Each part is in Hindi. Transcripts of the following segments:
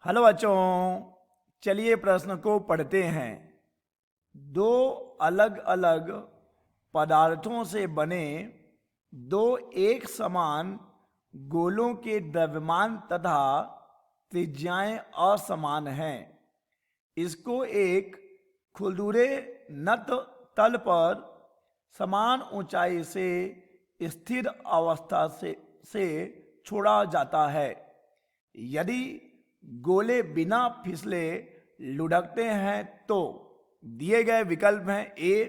हेलो बच्चों, चलिए प्रश्न को पढ़ते हैं। दो अलग अलग पदार्थों से बने दो एक समान गोलों के द्रव्यमान तथा त्रिज्याएं असमान हैं। इसको एक खुरदुरे नत तल पर समान ऊंचाई से स्थिर अवस्था से छोड़ा जाता है। यदि गोले बिना फिसले लुढ़कते हैं तो दिए गए विकल्प हैं। ए,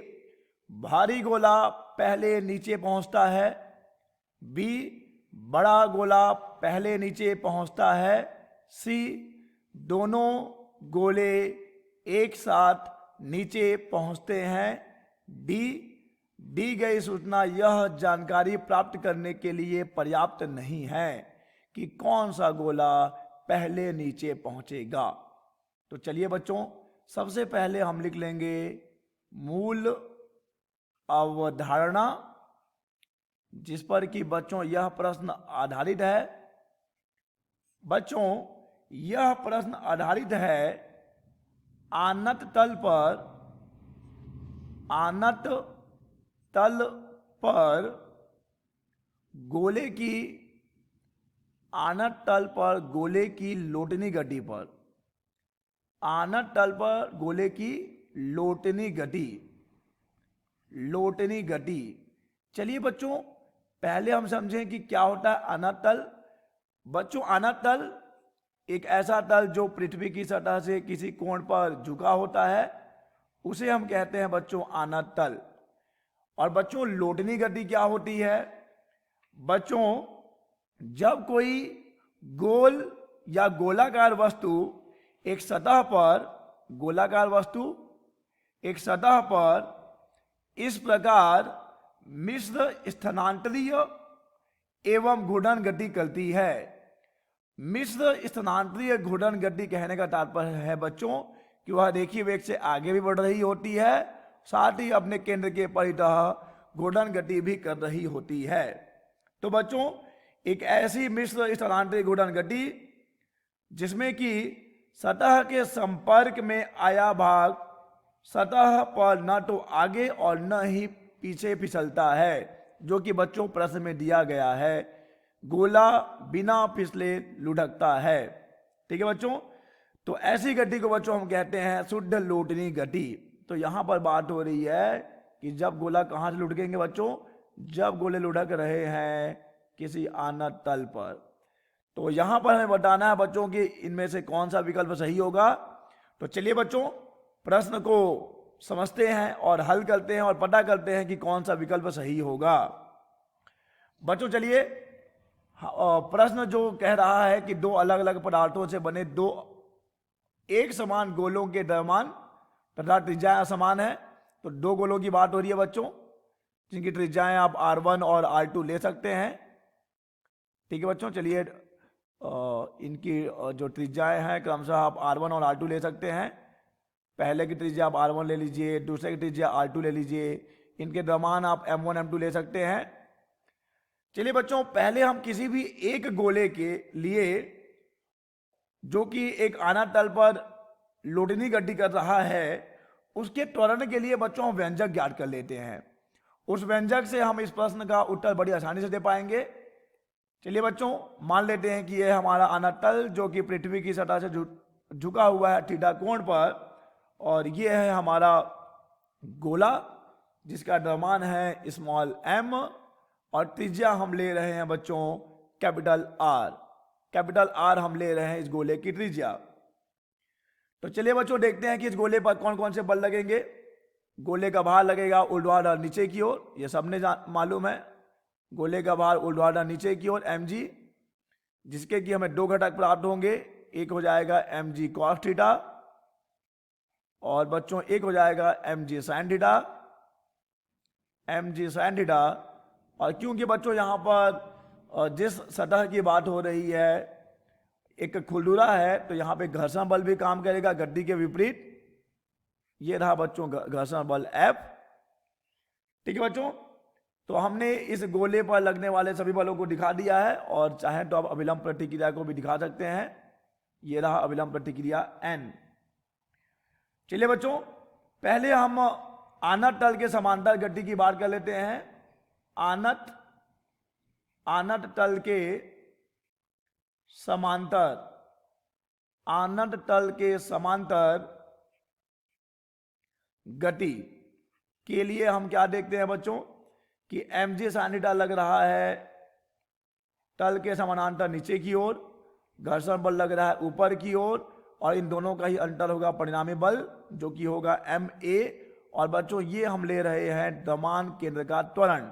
भारी गोला पहले नीचे पहुंचता है। बी, बड़ा गोला पहले नीचे पहुंचता है। सी, दोनों गोले एक साथ नीचे पहुंचते हैं। डी, दी गई सूचना यह जानकारी प्राप्त करने के लिए पर्याप्त नहीं है कि कौन सा गोला पहले नीचे पहुंचेगा। तो चलिए बच्चों, सबसे पहले हम लिख लेंगे मूल अवधारणा, जिस पर कि बच्चों यह प्रश्न आधारित है। बच्चों, यह प्रश्न आधारित है आनत तल पर गोले की आनत तल पर गोले की लोटनी गति पर। आनत तल पर गोले की लोटनी गति। चलिए बच्चों, पहले हम समझें कि क्या होता है आनत तल। बच्चों, आनत तल एक ऐसा तल जो पृथ्वी की सतह से किसी कोण पर झुका होता है, उसे हम कहते हैं बच्चों आनत तल। और बच्चों, लोटनी गति क्या होती है? बच्चों, जब कोई गोल या गोलाकार वस्तु एक सतह पर इस प्रकार मिश्र स्थानांतरीय एवं घूर्णन गति करती है। मिश्र स्थानांतरीय घूर्णन गति कहने का तात्पर्य है बच्चों कि वह रेखीय वेग से आगे भी बढ़ रही होती है, साथ ही अपने केंद्र के परितः घूर्णन गति भी कर रही होती है। तो बच्चों, एक ऐसी मिश्र स्थानांतरित घूर्णन गति जिसमें कि सतह के संपर्क में आया भाग सतह पर न तो आगे और न ही पीछे फिसलता है, जो कि बच्चों प्रश्न में दिया गया है। गोला बिना फिसले लुढ़कता है। ठीक है बच्चों, तो ऐसी गति को बच्चों हम कहते हैं शुद्ध लोटनी गति। तो यहां पर बात हो रही है कि जब गोला कहां से लुढ़केंगे बच्चों? जब गोले लुढ़क रहे हैं किसी आनत तल पर। तो यहां पर हमें बताना है बच्चों कि इनमें से कौन सा विकल्प सही होगा। तो चलिए बच्चों, प्रश्न को समझते हैं और हल करते हैं और पता करते हैं कि कौन सा विकल्प सही होगा। बच्चों चलिए, प्रश्न जो कह रहा है कि दो अलग अलग पदार्थों से बने दो एक समान गोलों के द्रव्यमान तथा त्रिज्याएं समान है। तो दो गोलों की बात हो रही है बच्चों, जिनकी त्रिज्याएं आप R1 और R2 ले सकते हैं। ठीक है बच्चों, चलिए इनकी जो त्रिज्याएं हैं क्रमशः आप R1 और R2 ले सकते हैं। पहले की त्रिज्या आप R1 ले लीजिए, दूसरे की त्रिज्या R2 ले लीजिए। इनके द्रव्यमान आप M1 M2 ले सकते हैं। चलिए बच्चों, पहले हम किसी भी एक गोले के लिए जो कि एक आनत तल पर लोटनी गति कर रहा है, उसके त्वरण के लिए बच्चों हम व्यंजक ज्ञात कर लेते हैं। उस व्यंजक से हम इस प्रश्न का उत्तर बड़ी आसानी से दे पाएंगे। चलिए बच्चों, मान लेते हैं कि यह हमारा आनत तल जो कि पृथ्वी की सतह से झुका हुआ है थीटा कोण पर, और यह है हमारा गोला जिसका द्रव्यमान है स्मॉल m, और त्रिज्या हम ले रहे हैं बच्चों कैपिटल R हम ले रहे हैं इस गोले की त्रिज्या। तो चलिए बच्चों, देखते हैं कि इस गोले पर कौन कौन से बल लगेंगे। गोले का भार लगेगा ऊर्ध्वाधर नीचे की ओर, यह सबने मालूम है। गोले का भार ऊर्ध्वाधर नीचे की ओर mg, जिसके कि हमें दो घटक प्राप्त होंगे। एक हो जाएगा mg cos थीटा और बच्चों एक हो जाएगा mg sin थीटा। और क्योंकि बच्चों यहां पर जिस सतह की बात हो रही है एक खुरदुरा है, तो यहां पे घर्षण बल भी काम करेगा गति के विपरीत। ये रहा बच्चों घर्षण बल F। ठीक है बच्चों, तो हमने इस गोले पर लगने वाले सभी बलों को दिखा दिया है, और चाहे तो आप अभिलंब प्रतिक्रिया को भी दिखा सकते हैं। ये रहा अविलंब प्रतिक्रिया n। चलिए बच्चों, पहले हम आनत तल के समांतर गति की बात कर लेते हैं। आनत तल के समांतर, आनत तल के समांतर गति के लिए हम क्या देखते हैं बच्चों कि mg sin थीटा लग रहा है तल के समानांतर नीचे की ओर, घर्षण बल लग रहा है ऊपर की ओर, और इन दोनों का ही अंतर होगा परिणामी बल जो कि होगा ma। और बच्चों ये हम ले रहे हैं द्रव्यमान केंद्र का त्वरण।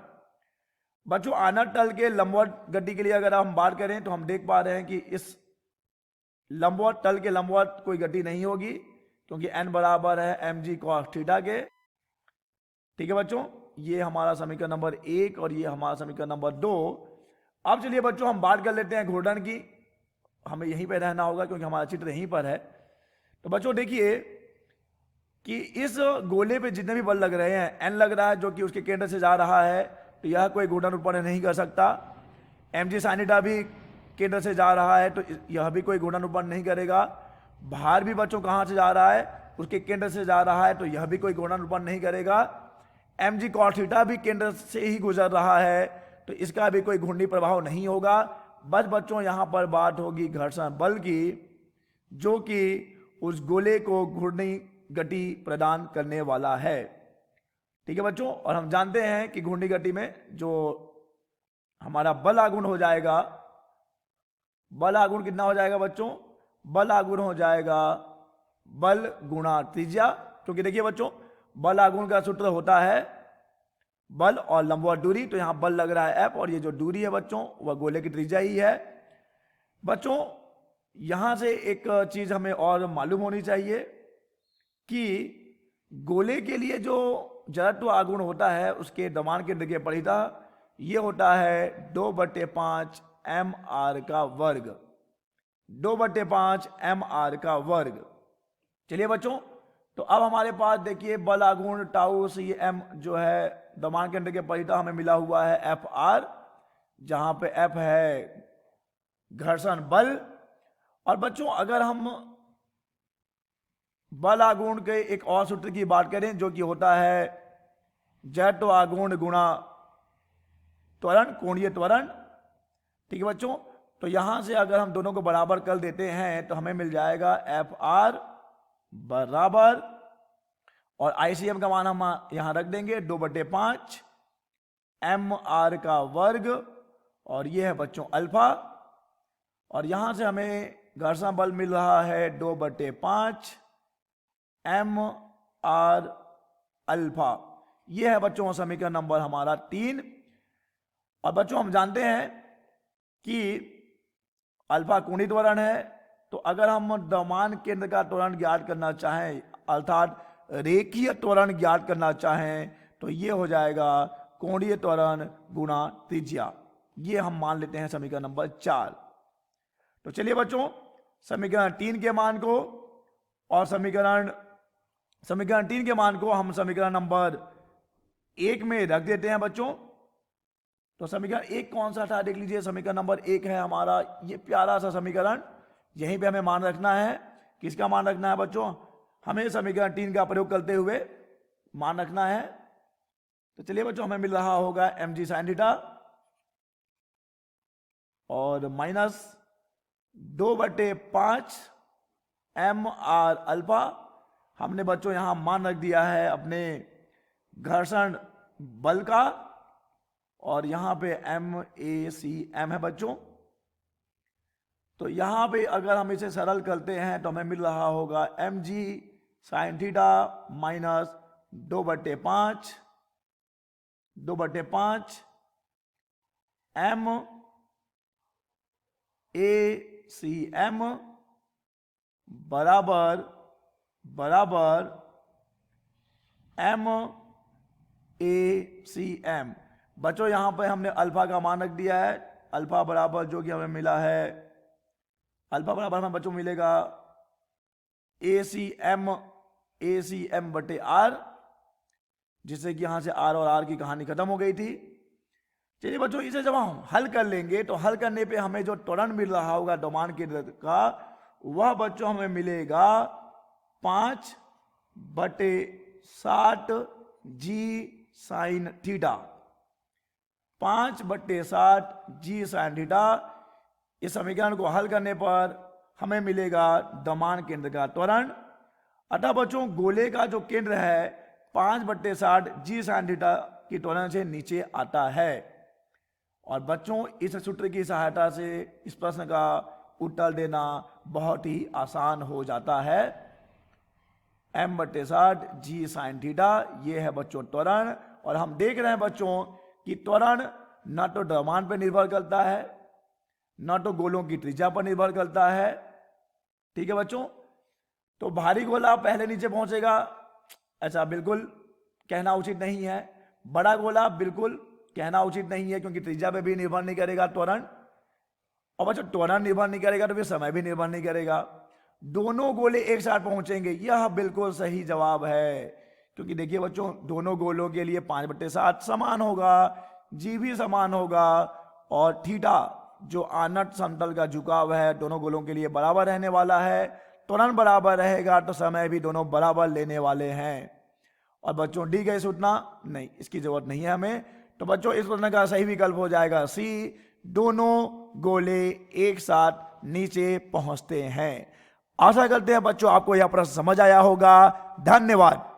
बच्चों आनत तल के लंबवत गति के लिए अगर हम बात करें तो हम देख पा रहे हैं कि इस लंबवत तल के लंबवत कोई गति नहीं होगी, क्योंकि n बराबर है mg cos थीटा के। ठीक है बच्चों, ये हमारा समीकरण नंबर 1 और ये हमारा समीकरण नंबर 2। अब चलिए बच्चों हम बात कर लेते हैं घूर्णन की। हमें यहीं पे रहना होगा क्योंकि हमारा चित्र यहीं पर है। तो बच्चों देखिए कि इस गोले पे जितने भी बल लग रहे हैं, n लग रहा है जो कि उसके केंद्र से जा रहा है, तो यह कोई घूर्णन उत्पन्न नहीं कर सकता। mg sin थीटा भी केंद्र से जा रहा है, तो यह भी कोई घूर्णन उत्पन्न नहीं करेगा। भार भी बच्चों कहाँ से जा रहा है, उसके केंद्र से जा रहा है, तो यह भी कोई घूर्णन उत्पन्न नहीं करेगा। mg cos थीटा भी केंद्र से ही गुजर रहा है, तो इसका भी कोई घूर्णी प्रभाव नहीं होगा। बस बच्चों यहाँ पर बात होगी घर्षण बल की, जो कि उस गोले को घूर्णी गति प्रदान करने वाला है। ठीक है बच्चों, और हम जानते हैं कि घूर्णी गति में जो हमारा बल आघूर्ण हो जाएगा, बल आघूर्ण कितना हो जाएगा बच्चों, बल आघूर्ण हो जाएगा बल गुणा त्रिज्या। क्योंकि देखिए बच्चों बल आघूर्ण का सूत्र होता है बल और लंबवत दूरी, तो यहां बल लग रहा है F और ये जो दूरी है बच्चों वह गोले की त्रिज्या ही है। बच्चों यहां से एक चीज हमें और मालूम होनी चाहिए कि गोले के लिए जो जड़त्व आघूर्ण होता है उसके द्रव्यमान केंद्र के परिधा ये होता है 2/5 mr का वर्ग, 2/5 mr का वर्ग। चलिए बच्चों, तो अब हमारे पास देखिए बल आघूर्ण टाउ सी m जो है द्रव्यमान केंद्र के परिधा हमें मिला हुआ है Fr, जहां पे F है घर्षण बल। और बच्चों अगर हम बल आघूर्ण के एक और सूत्र की बात करें जो कि होता है जड़त्व आघूर्ण गुणा त्वरण, कोणीय त्वरण। ठीक है बच्चों, तो यहां से अगर हम दोनों को बराबर कर देते हैं तो हमें मिल जाएगा Fr बराबर, और ICM का मान हम यहां रख देंगे 2/5 mr का वर्ग, और ये है बच्चों अल्फा। और यहां से हमें घर्षण बल मिल रहा है 2/5 mr अल्फा। ये है बच्चों समीकरण नंबर हमारा 3। और बच्चों हम जानते हैं कि अल्फा कोणीय त्वरण है, तो अगर हम द्रव्यमान केंद्र का त्वरण ज्ञात करना चाहें अर्थात रेखीय त्वरण ज्ञात करना चाहें तो ये हो जाएगा कोणीय त्वरण गुणा त्रिज्या। ये हम मान लेते हैं समीकरण नंबर 4। तो चलिए बच्चों समीकरण 3 के मान को और समीकरण 3 के मान को हम समीकरण नंबर 1 में रख देते हैं बच्चों। तो समीकरण 1 कौन सा था देख लीजिए, समीकरण नंबर 1 है हमारा ये प्यारा सा समीकरण। यहीं पे हमें मान रखना है, किसका मान रखना है बच्चों, हमें समीकरण 3 का प्रयोग करते हुए मान रखना है। तो चलिए बच्चों हमें मिल रहा होगा mg sin थीटा और माइनस 2/5 mr अल्फा। हमने बच्चों यहां मान रख दिया है अपने घर्षण बल का, और यहां पे MACM है बच्चों। तो यहां पे अगर हम इसे सरल करते हैं तो हमें मिल रहा होगा mg sin theta minus 2/5 MACM बराबर MACM। बच्चों यहां पे हमने अल्फा का मान रख दिया है, अल्फा बराबर जो कि हमें मिला है, अल्फा बराबर हमें बच्चों मिलेगा ACM बटे R, जिससे कि यहां से R और R की कहानी खत्म हो गई थी। चलिए बच्चों इसे जब हम हल कर लेंगे तो हल करने पे हमें जो त्वरण मिल रहा होगा द्रव्यमान केंद्र का वह बच्चों हमें मिलेगा 5/60 जी साइन थीटा। 5/60 जी साइन थीटा। इस समीकरण को हल करने पर हमें मिलेगा द्रव्यमान केंद्र का त्वरण। अतः बच्चों गोले का जो केंद्र है 5/60 जी साइन थीटा की त्वरण से नीचे आता है। और बच्चों इस सूत्र की सहायता से इस प्रश्न का उत्तर देना बहुत ही आसान हो जाता है। m/60 जी साइन थीटा, ये है बच्चों त्वरण। और हम देख रहे हैं बच्चों कि त्वरण न तो द्रव्यमान पर निर्भर करता है, न तो गोलों की त्रिज्या पर निर्भर करता है। ठीक है बच्चों, तो भारी गोला पहले नीचे पहुंचेगा, ऐसा बिल्कुल कहना उचित नहीं है। बड़ा गोला बिल्कुल कहना उचित नहीं है, क्योंकि त्रिज्या पे भी निर्भर नहीं करेगा त्वरण। और बच्चों त्वरण निर्भर नहीं करेगा तो फिर समय भी निर्भर नहीं करेगा। दोनों गोले एक साथ पहुंचेंगे, यह बिल्कुल सही जवाब है। क्योंकि देखिए बच्चों, दोनों गोलों के लिए 5/7 समान होगा, जी भी समान होगा, और थीटा जो आनत समतल का झुकाव है दोनों गोलों के लिए बराबर रहने वाला है। त्वरण बराबर रहेगा तो समय भी दोनों बराबर लेने वाले हैं। और बच्चों डी कैसे उठना, नहीं, इसकी जरूरत नहीं है हमें। तो बच्चों इस प्रश्न का सही विकल्प हो जाएगा सी, दोनों गोले एक साथ नीचे पहुंचते हैं। आशा करते हैं बच्चों आपको यह प्रश्न समझ आया होगा। धन्यवाद।